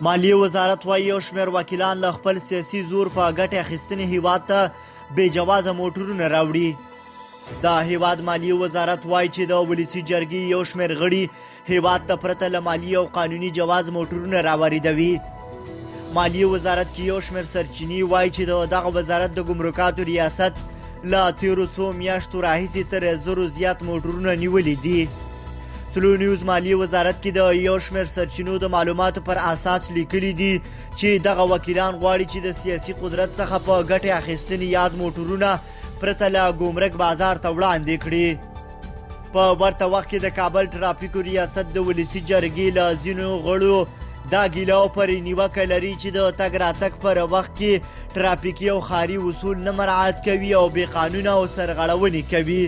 مالیې وزارت وایي یو شمېر وکیلان له خپل سیاسي زور په ګټې اخیستنې هیواد ته بې جوازه موټرونه راوړي. د هیواد مالیې وزارت وایي چې د ولسي جرګې یو شمېر غړي هیواد ته پرته له مالیې او قانوني جواز موټرونه راواردوي. مالیې وزارت کې یو شمېر سرچینې وایي چې دغه وزارت د ګمرکاتو ریاست له تېرو څو میاشتو راهیسې تر 1000 زیات موټرونه نیولي دي. طلوع نیوز مالیې وزارت کې د یو شمېر سرچینو د معلوماتو پر اساس لیکلي دي چې دغه وکیلان غواړي چې د سیاسي قدرت څخه په ګټې اخیستنې یاد موټرونه پرته له ګمرک بازار ته وړاندې کړي. په ورته وخت کې د کابل ټرافیکو ریاست د ولسي جرګې له ځینو غړو دا ګیله او پرې نیوکه لري چې د تګ راتګ پر وخت کې ټرافیکي او ښاري اصول نه مراعات کوي او بې قانونه او سرغړونې کوي.